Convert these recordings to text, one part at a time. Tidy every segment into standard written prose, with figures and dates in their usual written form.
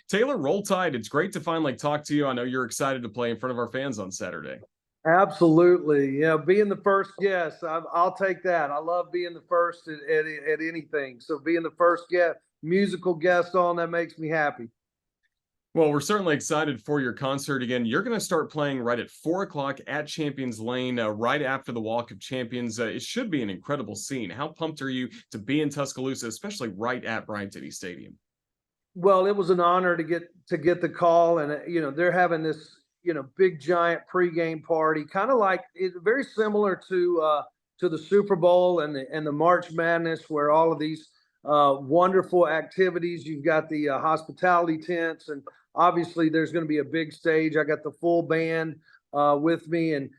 Taylor, roll tide. It's great to finally talk to you. I know you're excited to play in front of our fans on Saturday. Absolutely. Yeah, being the first, yes, I'll take that. I love being the first at anything. So being the first musical guest on, that makes me happy. Well, we're certainly excited for your concert again. You're going to start playing right at 4 o'clock at Champions Lane, right after the Walk of Champions. It should be an incredible scene. How pumped are you to be in Tuscaloosa, especially right at Bryant Denny Stadium? Well, it was an honor to get the call, and they're having this big giant pregame party, kind of like it's very similar to the Super Bowl and the March Madness, where all of these wonderful activities. You've got the hospitality tents, and obviously there's going to be a big stage. I got the full band with me, and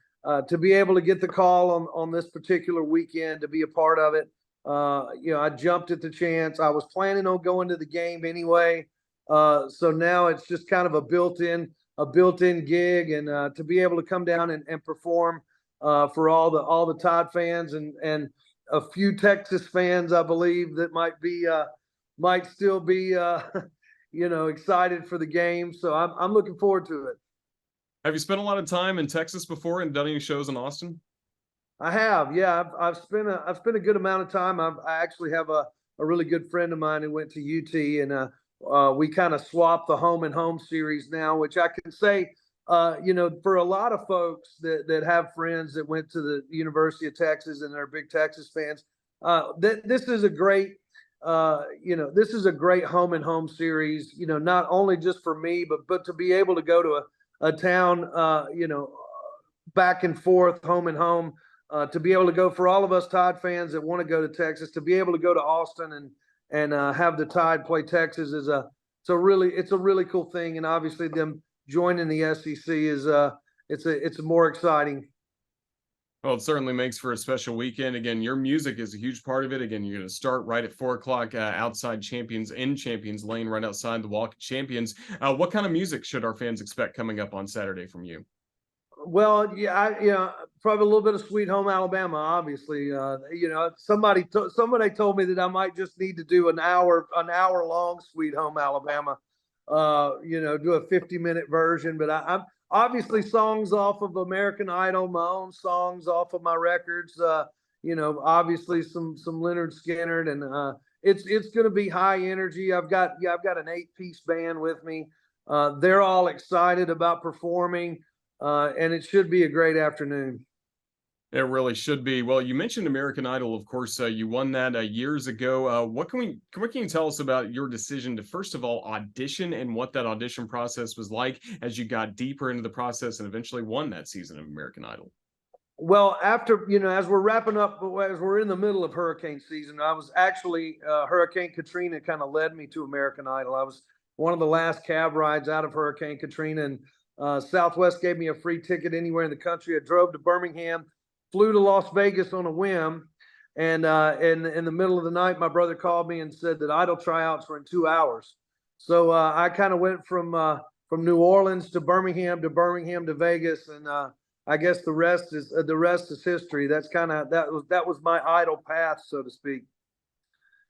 to be able to get the call on this particular weekend to be a part of it. I jumped at the chance. I was planning on going to the game anyway. So now it's just kind of a built-in gig, and to be able to come down and perform for all the Tide fans and a few Texas fans, I believe, that might still be excited for the game. So I'm looking forward to it. Have you spent a lot of time in Texas before and done any shows in Austin? I have, yeah. I've spent a good amount of time. I actually have a really good friend of mine who went to UT, and we kind of swapped the home and home series now, which I can say, for a lot of folks that have friends that went to the University of Texas and are big Texas fans, this is a great, this is a great home and home series. Not only just for me, but to be able to go to a town, back and forth, home and home. To be able to go for all of us Tide fans that want to go to Texas, to be able to go to Austin and have the Tide play Texas it's a really cool thing, and obviously them joining the SEC is it's more exciting. Well, it certainly makes for a special weekend. Again, your music is a huge part of it. Again, you're going to start right at 4 o'clock outside Champions Lane, right outside the Walk of Champions. What kind of music should our fans expect coming up on Saturday from you? Well, yeah, probably a little bit of Sweet Home Alabama. Obviously, somebody told me that I might just need to do an hour long Sweet Home Alabama. Do a 50-minute version. But I'm obviously songs off of American Idol, my own songs off of my records. Obviously some Leonard Skinner, and it's going to be high energy. I've got an 8-piece band with me. They're all excited about performing. And it should be a great afternoon. It really should be. Well, you mentioned American Idol, of course. You won that years ago. What can you tell us about your decision to first of all audition and what that audition process was like as you got deeper into the process and eventually won that season of American Idol? Well, after as we're wrapping up, as we're in the middle of hurricane season, I was actually Hurricane Katrina kind of led me to American Idol. I was one of the last cab rides out of Hurricane Katrina, and Southwest gave me a free ticket anywhere in the country. I drove to Birmingham, flew to Las Vegas on a whim, and in the middle of the night, my brother called me and said that Idol tryouts were in 2 hours. So I kind of went from New Orleans to Birmingham to Vegas, and I guess the rest is history. That was my Idol path, so to speak.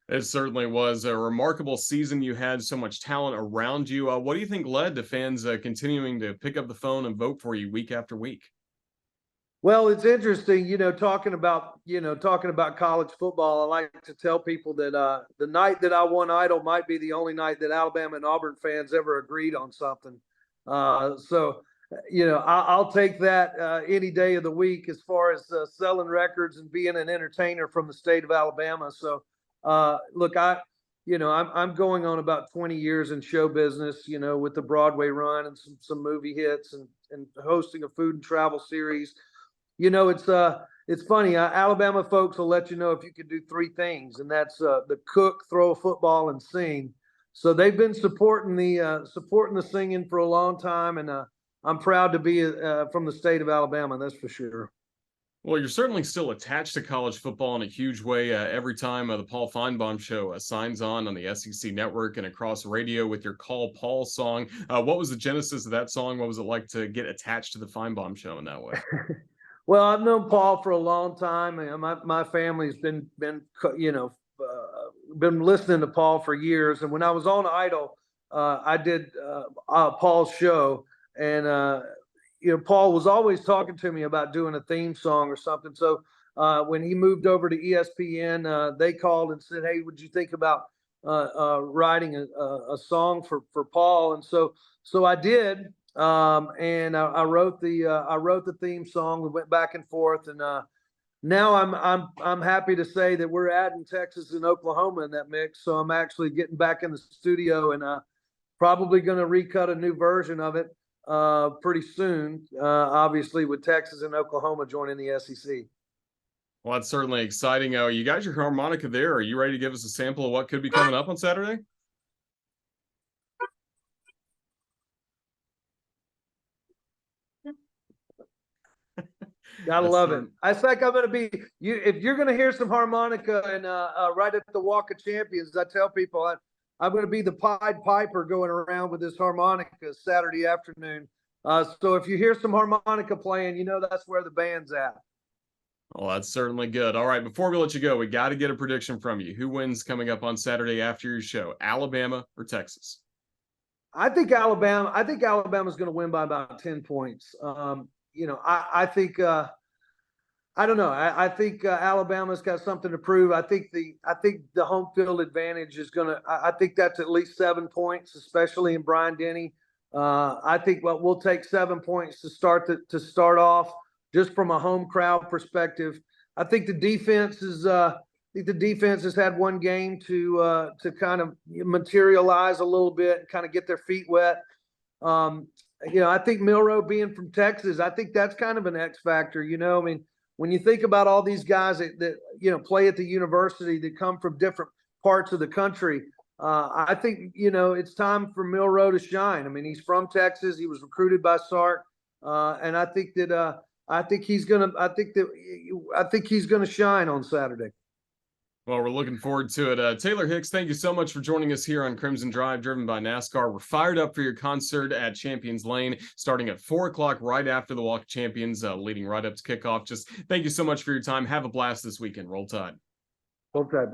It certainly was a remarkable season. You had so much talent around you. What do you think led to fans continuing to pick up the phone and vote for you week after week? Well, it's interesting, talking about college football. I like to tell people that the night that I won Idol might be the only night that Alabama and Auburn fans ever agreed on something. I'll take that any day of the week as far as selling records and being an entertainer from the state of Alabama. So. Look, I'm going on about 20 years in show business, with the Broadway run and some movie hits and hosting a food and travel series. It's funny. Alabama folks will let you know if you can do 3 things, and that's the cook, throw a football, and sing. So they've been supporting the singing for a long time, and I'm proud to be from the state of Alabama. That's for sure. Well, you're certainly still attached to college football in a huge way. Every time the Paul Feinbaum show signs on the SEC network and across radio with your Call Paul song. What was the genesis of that song? What was it like to get attached to the Feinbaum show in that way? Well, I've known Paul for a long time. And my family's been listening to Paul for years. And when I was on Idol, I did Paul's show, and Paul was always talking to me about doing a theme song or something. So when he moved over to ESPN, they called and said, "Hey, would you think about writing a song for Paul?" And so I did, and I wrote the theme song. We went back and forth, and now I'm happy to say that we're adding Texas and Oklahoma in that mix. So I'm actually getting back in the studio and probably going to recut a new version of it pretty soon. Obviously, with Texas and Oklahoma joining the SEC. Well, that's certainly exciting. You got your harmonica there. Are you ready to give us a sample of what could be coming up on Saturday? Gotta That's love it. It's like I'm gonna be you. If you're gonna hear some harmonica and right at the Walk of Champions, I tell people I'm gonna be the Pied Piper going around with this harmonica Saturday afternoon. So if you hear some harmonica playing, that's where the band's at. well, that's certainly good. All right, before we let you go, we got to get a prediction from you. Who wins coming up on Saturday after your show, Alabama or Texas? I think Alabama. I think Alabama's going to win by about 10 points. I think I don't know. I think Alabama's got something to prove. I think the home field advantage is going to. I think that's at least 7 points, especially in Bryant Denny. I think we'll take 7 points to start off, just from a home crowd perspective. I think the defense is. I think the defense has had one game to kind of materialize a little bit and kind of get their feet wet. I think Milroe being from Texas, I think that's kind of an X factor. I mean, when you think about all these guys that play at the university that come from different parts of the country, I think it's time for Milroe to shine. I mean, he's from Texas. He was recruited by Sark, and I think that I think he's gonna shine on Saturday. Well, we're looking forward to it. Taylor Hicks, thank you so much for joining us here on Crimson Drive, driven by NASCAR. We're fired up for your concert at Champions Lane, starting at 4 o'clock, right after the Walk of Champions, leading right up to kickoff. Just thank you so much for your time. Have a blast this weekend. Roll Tide. Okay.